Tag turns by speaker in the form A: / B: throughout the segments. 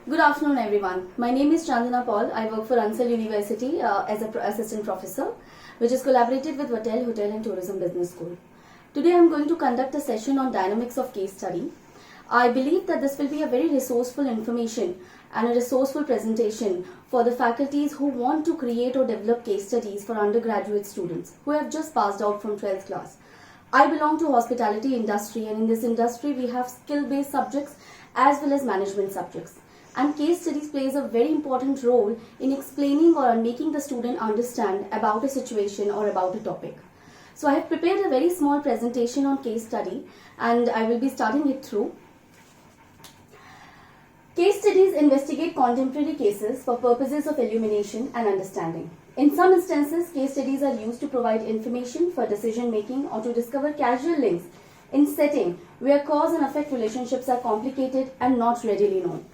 A: Good afternoon, everyone. My name is Chandana Paul. I work for Ansel University as an assistant professor, which is collaborated with Vatel Hotel and Tourism Business School. Today, I'm going to conduct a session on dynamics of case study. I believe that this will be a very resourceful information and a resourceful presentation for the faculties who want to create or develop case studies for undergraduate students who have just passed out from 12th class. I belong to hospitality industry, and in this industry we have skill-based subjects as well as management subjects. And case studies plays a very important role in explaining or making the student understand about a situation or about a topic. So I have prepared a very small presentation on case study, and I will be starting it through. Case studies investigate contemporary cases for purposes of illumination and understanding. In some instances, case studies are used to provide information for decision making or to discover causal links in setting where cause and effect relationships are complicated and not readily known.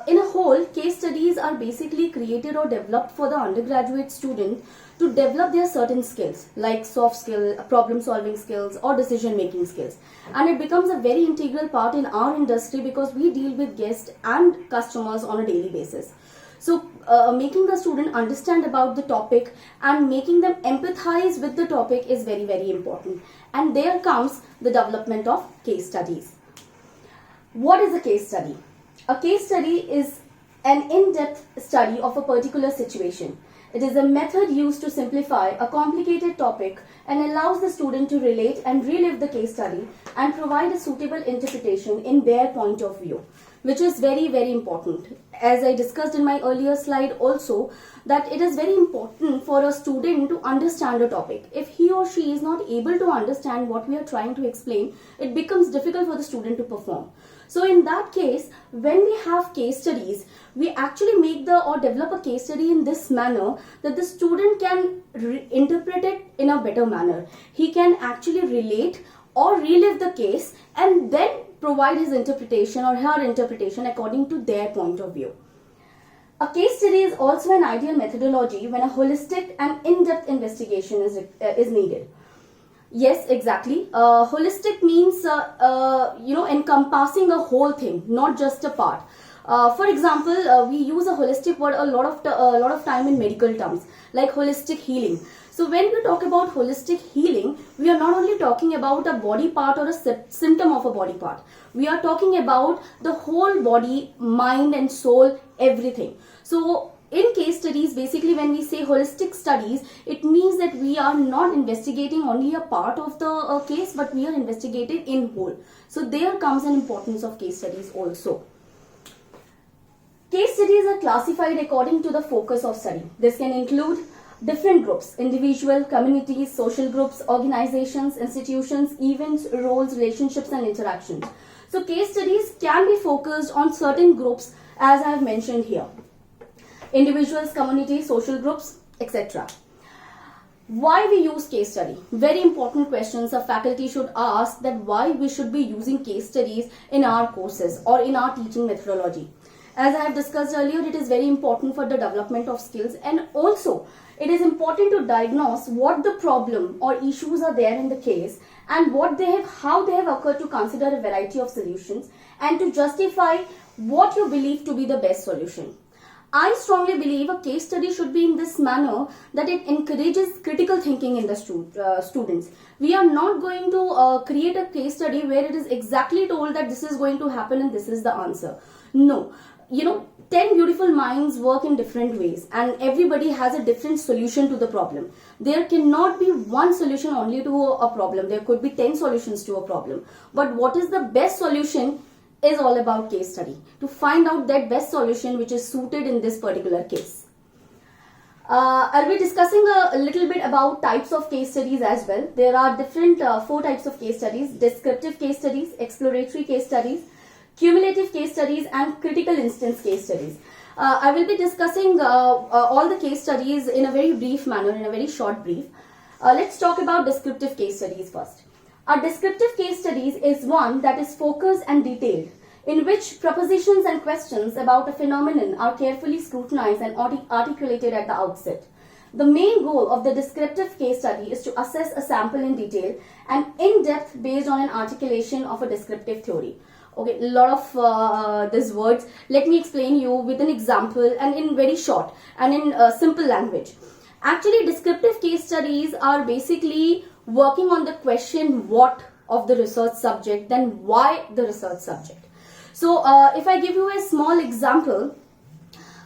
A: In a whole, case studies are basically created or developed for the undergraduate student to develop their certain skills like soft skill, problem solving skills or decision making skills. And it becomes a very integral part in our industry because we deal with guests and customers on a daily basis. So making the student understand about the topic and making them empathize with the topic is very, very important. And there comes the development of case studies. What is a case study? A case study is an in-depth study of a particular situation. It is a method used to simplify a complicated topic and allows the student to relate and relive the case study and provide a suitable interpretation in their point of view, which is very, very important. As I discussed in my earlier slide also, that it is very important for a student to understand a topic. If he or she is not able to understand what we are trying to explain, it becomes difficult for the student to perform. So in that case, when we have case studies, we actually make or develop a case study in this manner that the student can interpret it in a better manner. He can actually relate or relive the case and then provide his interpretation or her interpretation according to their point of view. A case study is also an ideal methodology when a holistic and in-depth investigation is needed. Yes, exactly. Holistic means, encompassing a whole thing, not just a part. For example, we use a holistic word a lot of time in medical terms, like holistic healing. So when we talk about holistic healing, we are not only talking about a body part or a symptom of a body part. We are talking about the whole body, mind and soul, everything. So in case studies, basically when we say holistic studies, it means that we are not investigating only a part of the case, but we are investigating in whole. So there comes an importance of case studies also. Case studies are classified according to the focus of study. This can include different groups, individual, communities, social groups, organizations, institutions, events, roles, relationships and interactions. So case studies can be focused on certain groups as I have mentioned here. Individuals, communities, social groups, etc. Why we use case study? Very important questions a faculty should ask, that why we should be using case studies in our courses or in our teaching methodology. As I have discussed earlier, it is very important for the development of skills, and also it is important to diagnose what the problem or issues are there in the case and how they have occurred, to consider a variety of solutions and to justify what you believe to be the best solution. I strongly believe a case study should be in this manner that it encourages critical thinking in the students. We are not going to create a case study where it is exactly told that this is going to happen and this is the answer. No. 10 beautiful minds work in different ways and everybody has a different solution to the problem. There cannot be one solution only to a problem. There could be 10 solutions to a problem. But what is the best solution is all about case study, to find out that best solution which is suited in this particular case. I'll be discussing a little bit about types of case studies as well. There are different 4 types of case studies: descriptive case studies, exploratory case studies, cumulative case studies and critical instance case studies. I will be discussing all the case studies in a very brief manner, in a very short brief. Let's talk about descriptive case studies first. A descriptive case studies is one that is focused and detailed, in which propositions and questions about a phenomenon are carefully scrutinized and articulated at the outset. The main goal of the descriptive case study is to assess a sample in detail and in depth based on an articulation of a descriptive theory. Okay, a lot of these words. Let me explain you with an example and in very short and in simple language. Actually, descriptive case studies are basically working on the question what of the research subject, then why the research subject. So if I give you a small example,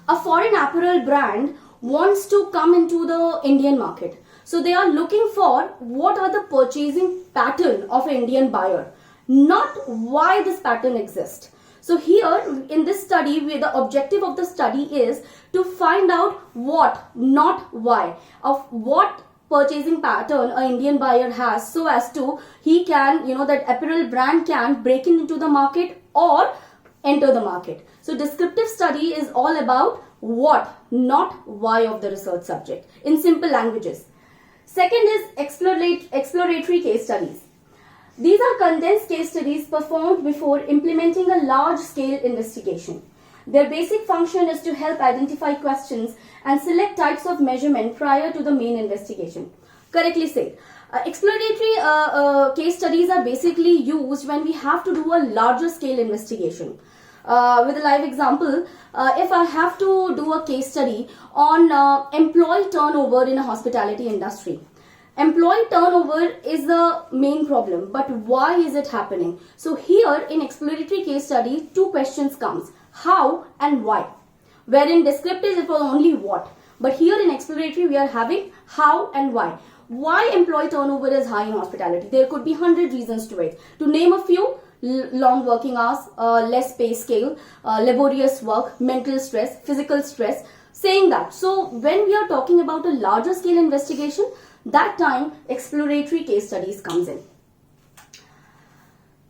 A: a foreign apparel brand wants to come into the Indian market. So they are looking for what are the purchasing pattern of an Indian buyer, not why this pattern exists. So here in this study, the objective of the study is to find out what, not why, of what purchasing pattern an Indian buyer has, so as to he can, that apparel brand can break into the market or enter the market. So descriptive study is all about what, not why of the research subject in simple languages. Second is exploratory case studies. These are condensed case studies performed before implementing a large-scale investigation. Their basic function is to help identify questions and select types of measurement prior to the main investigation. Correctly said. Exploratory case studies are basically used when we have to do a larger scale investigation. With a live example, if I have to do a case study on employee turnover in a hospitality industry. Employee turnover is the main problem, but why is it happening? So here in exploratory case study, two questions comes, how and why. Wherein descriptive it was only what, but here in exploratory we are having how and why. Why employee turnover is high in hospitality? There could be 100 reasons to it. To name a few, long working hours, less pay scale, laborious work, mental stress, physical stress, saying that. So when we are talking about a larger scale investigation, that time exploratory case studies comes in.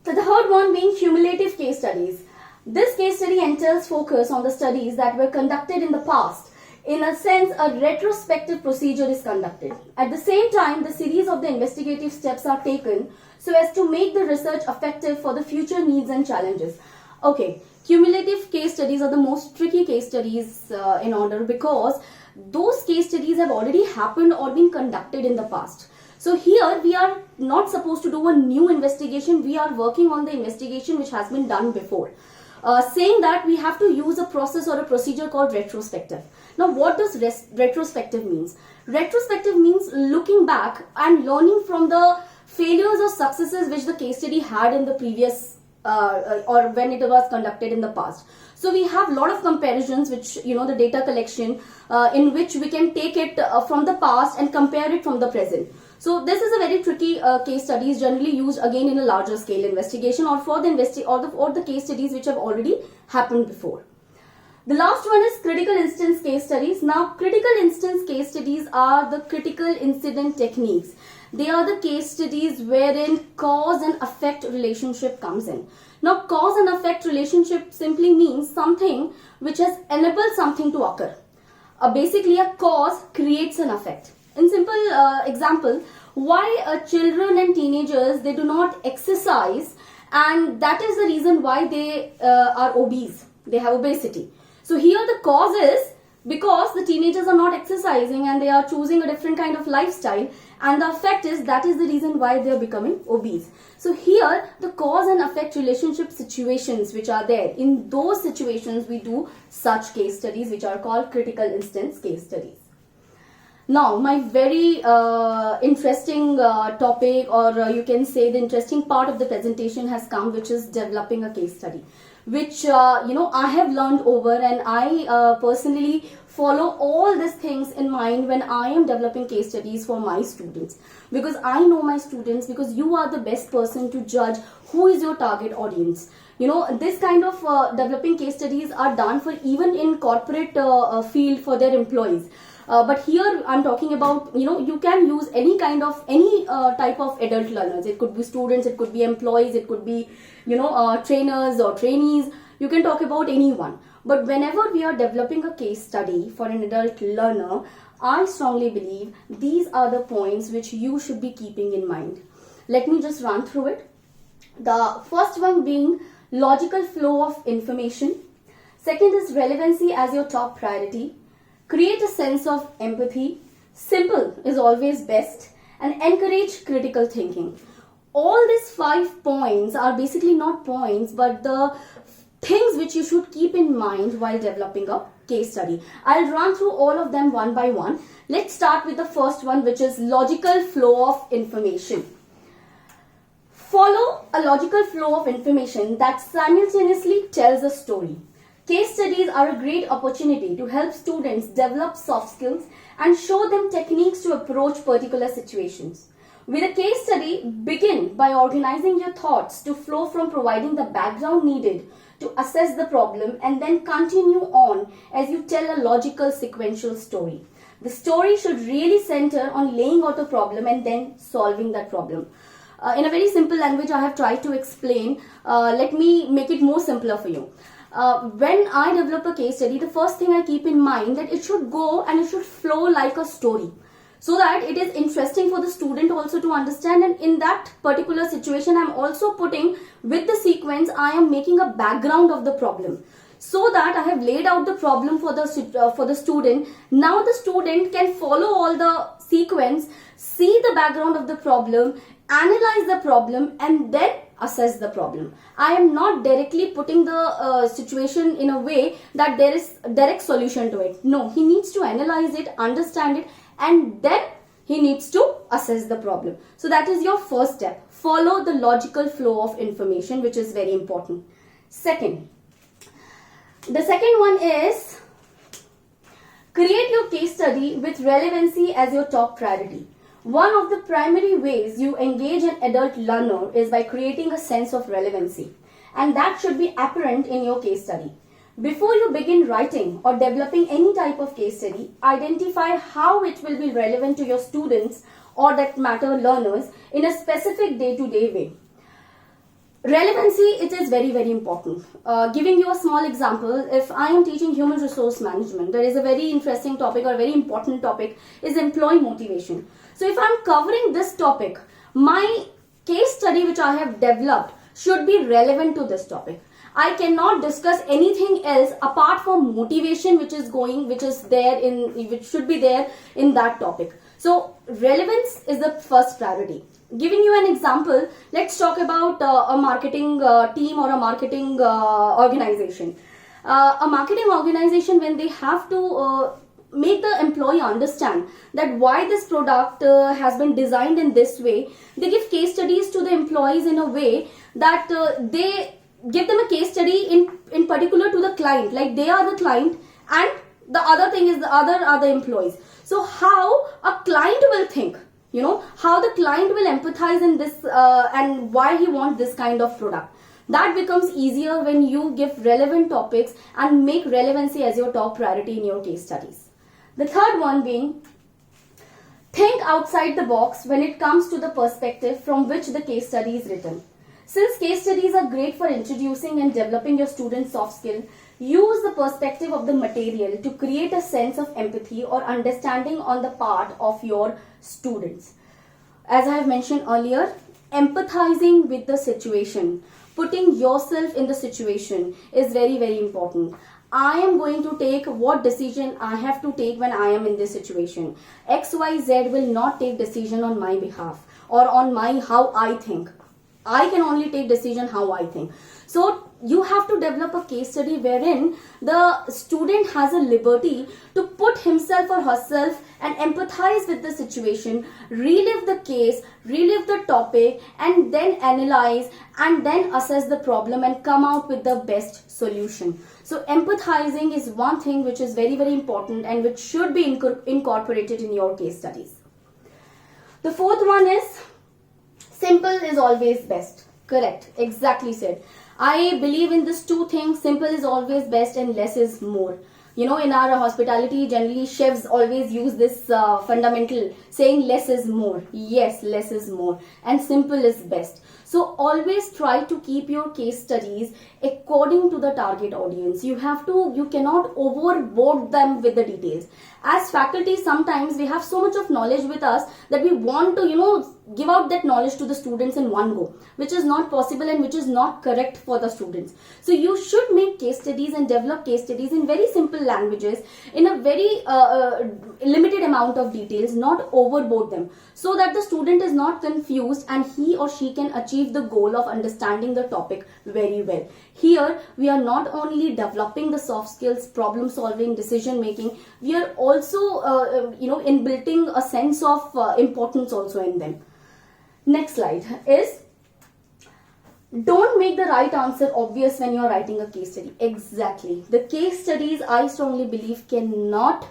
A: So the third one being cumulative case studies. This case study entails focus on the studies that were conducted in the past. In a sense, a retrospective procedure is conducted. At the same time, the series of the investigative steps are taken so as to make the research effective for the future needs and challenges. Okay, cumulative case studies are the most tricky case studies in order, because those case studies have already happened or been conducted in the past. So here we are not supposed to do a new investigation, we are working on the investigation which has been done before. Saying that we have to use a process or a procedure called retrospective. Now what does retrospective means? Retrospective means looking back and learning from the failures or successes which the case study had in the previous or when it was conducted in the past. So we have a lot of comparisons which, the data collection in which we can take it from the past and compare it from the present. So this is a very tricky case studies generally used again in a larger scale investigation or for the case studies which have already happened before. The last one is critical instance case studies. Now critical instance case studies are the critical incident techniques. They are the case studies wherein cause and effect relationship comes in. Now cause and effect relationship simply means something which has enabled something to occur. Basically a cause creates an effect. In simple example, why children and teenagers, they do not exercise, and that is the reason why they are obese. They have obesity. So here the cause is because the teenagers are not exercising and they are choosing a different kind of lifestyle, and the effect is that is the reason why they are becoming obese. So here the cause and effect relationship situations which are there, in those situations we do such case studies which are called critical instance case studies. Now my very interesting topic, or you can say the interesting part of the presentation has come, which is developing a case study, which I have learned over, and I personally follow all these things in mind when I am developing case studies for my students, because I know my students, because you are the best person to judge who is your target audience. This kind of developing case studies are done for even in corporate field for their employees. But here I'm talking about, you can use any type of adult learners. It could be students, it could be employees, it could be, trainers or trainees. You can talk about anyone. But whenever we are developing a case study for an adult learner, I strongly believe these are the points which you should be keeping in mind. Let me just run through it. The first one being logical flow of information. Second is relevancy as your top priority. Create a sense of empathy. Simple is always best. And encourage critical thinking. all these 5 points are basically not points, but the things which you should keep in mind while developing a case study. I'll run through all of them one by one. Let's start with the first one, which is logical flow of information. Follow a logical flow of information that simultaneously tells a story. Case studies are a great opportunity to help students develop soft skills and show them techniques to approach particular situations. With a case study, begin by organizing your thoughts to flow from providing the background needed to assess the problem, and then continue on as you tell a logical sequential story. The story should really center on laying out a problem and then solving that problem. In a very simple language, I have tried to explain. Let me make it more simpler for you. When I develop a case study, the first thing I keep in mind that it should go and it should flow like a story, so that it is interesting for the student also to understand. And in that particular situation, I'm also putting with the sequence, I am making a background of the problem, so that I have laid out the problem for the student. Now the student can follow all the sequence, see the background of the problem, analyze the problem, and then assess the problem. I am not directly putting the situation in a way that there is a direct solution to it. No, he needs to analyze it, understand it, and then he needs to assess the problem. So that is your first step. Follow the logical flow of information, which is very important. The second one is create your case study with relevancy as your top priority. One of the primary ways you engage an adult learner is by creating a sense of relevancy, and that should be apparent in your case study. Before you begin writing or developing any type of case study, identify how it will be relevant to your students or that matter learners in a specific day-to-day way. Relevancy, it is very, very important. Giving you a small example, if I am teaching human resource management, there is a very interesting topic or very important topic is employee motivation. So if I'm covering this topic, my case study which I have developed should be relevant to this topic. I cannot discuss anything else apart from motivation, which should be there in that topic. So relevance is the first priority. Giving you an example, let's talk about a marketing team or a marketing organization. A marketing organization, when they have to make the employee understand that why this product has been designed in this way, they give case studies to the employees in a way that they give them a case study in particular to the client, like they are the client and the other thing is the other are the employees. So how a client will think, how the client will empathize in this and why he wants this kind of product. That becomes easier when you give relevant topics and make relevancy as your top priority in your case studies. The third one being, think outside the box when it comes to the perspective from which the case study is written. Since case studies are great for introducing and developing your students' soft skill, use the perspective of the material to create a sense of empathy or understanding on the part of your students. As I have mentioned earlier, empathizing with the situation, putting yourself in the situation is very, very important. I am going to take what decision I have to take when I am in this situation. XYZ will not take decision on my behalf or on my how I think. I can only take decision how I think. So you have to develop a case study wherein the student has a liberty to put himself or herself and empathize with the situation, relive the case, relive the topic, and then analyze and then assess the problem and come out with the best solution. So empathizing is one thing which is very, very important and which should be incorporated in your case studies. The fourth one is, simple is always best. Correct. Exactly said. I believe in these two things. Simple is always best and less is more. In our hospitality, generally chefs always use this fundamental saying less is more. Yes, less is more. And simple is best. So always try to keep your case studies according to the target audience. You cannot overboard them with the details. As faculty, sometimes we have so much of knowledge with us that we want to, give out that knowledge to the students in one go, which is not possible and which is not correct for the students. So you should make case studies and develop case studies in very simple languages, in a very limited amount of details, not overboard them, so that the student is not confused and he or she can achieve the goal of understanding the topic very well. Here we are not only developing the soft skills, problem solving, decision making, we are also inbuilding a sense of importance also in them. Next slide is, don't make the right answer obvious when you are writing a case study. Exactly. The case studies, I strongly believe, cannot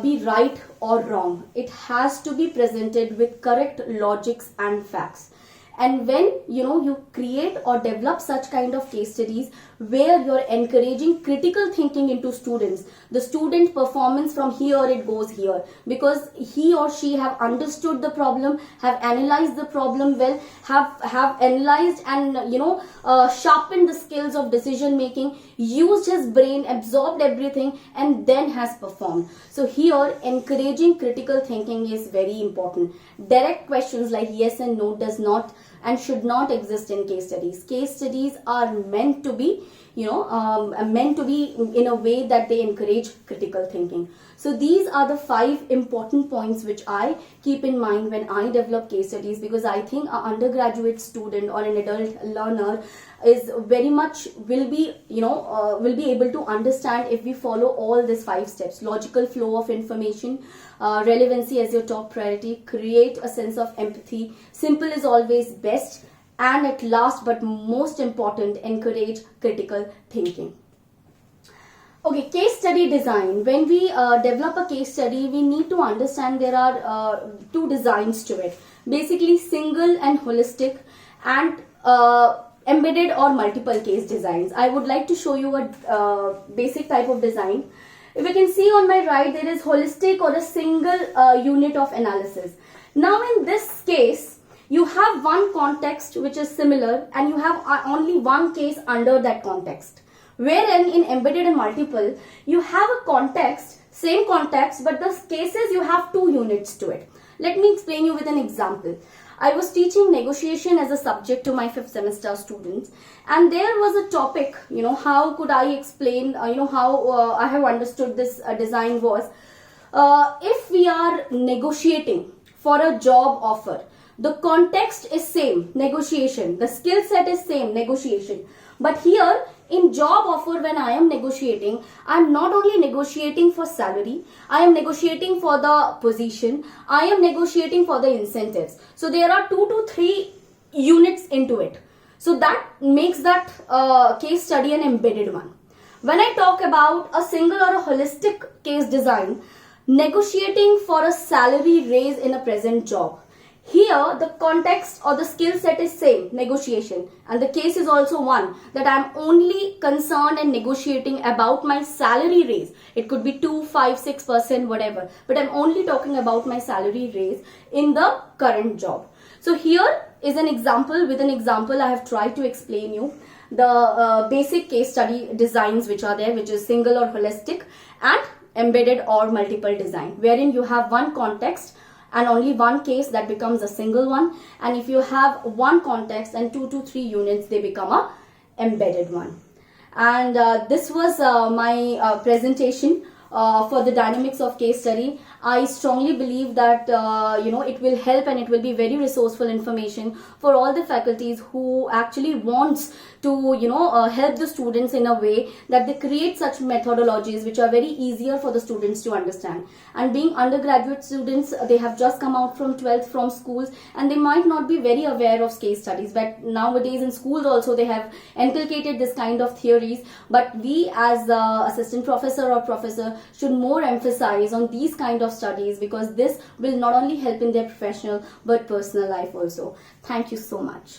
A: be right or wrong. It has to be presented with correct logics and facts. And when you create or develop such kind of case studies where you're encouraging critical thinking into students, the student performance from here it goes here, because he or she have understood the problem, have analyzed the problem well, have analyzed and sharpened the skills of decision making, used his brain, absorbed everything, and then has performed. So here encouraging critical thinking is very important. Direct questions like yes and no does not and should not exist in case studies. Case studies are meant to be in a way that they encourage critical thinking. So these are the 5 important points which I keep in mind when I develop case studies, because I think an undergraduate student or an adult learner is very much will be able to understand if we follow all these 5 steps: logical flow of information, relevancy as your top priority, create a sense of empathy, simple is always best, and at last but most important, encourage critical thinking. Okay, case study design. When we develop a case study, we need to understand there are 2 designs to it. Basically, single and holistic, and embedded or multiple case designs. I would like to show you a basic type of design. If you can see on my right, there is holistic or a single unit of analysis. Now in this case, you have one context which is similar and you have only one case under that context. Wherein in embedded and multiple, you have a context, same context, but the cases you have 2 units to it. Let me explain you with an example. I was teaching negotiation as a subject to my 5th semester students, and there was a topic, how could I explain, how I have understood this design was, if we are negotiating for a job offer, the context is same, negotiation, the skill set is same, negotiation, but here in job offer, when I am negotiating, I am not only negotiating for salary, I am negotiating for the position, I am negotiating for the incentives. So there are 2 to 3 units into it. So that makes that case study an embedded one. When I talk about a single or a holistic case design, negotiating for a salary raise in a present job. Here the context or the skill set is same, negotiation, and the case is also one, that I am only concerned and negotiating about my salary raise. It could be 2, 5, 6%, whatever, but I am only talking about my salary raise in the current job. So here is an example. With an example I have tried to explain you the basic case study designs which are there, which is single or holistic, and embedded or multiple design, wherein you have one context and only one case, that becomes a single one, and if you have one context and 2 to 3 units, they become a embedded one. And this was my presentation for the dynamics of case study. I strongly believe that it will help and it will be very resourceful information for all the faculties who actually wants to help the students in a way that they create such methodologies which are very easier for the students to understand. And being undergraduate students, they have just come out from 12th from schools, and they might not be very aware of case studies, but nowadays in schools also they have inculcated this kind of theories. But we as assistant professor or professor should more emphasize on these kind of studies, because this will not only help in their professional but personal life also. Thank you so much.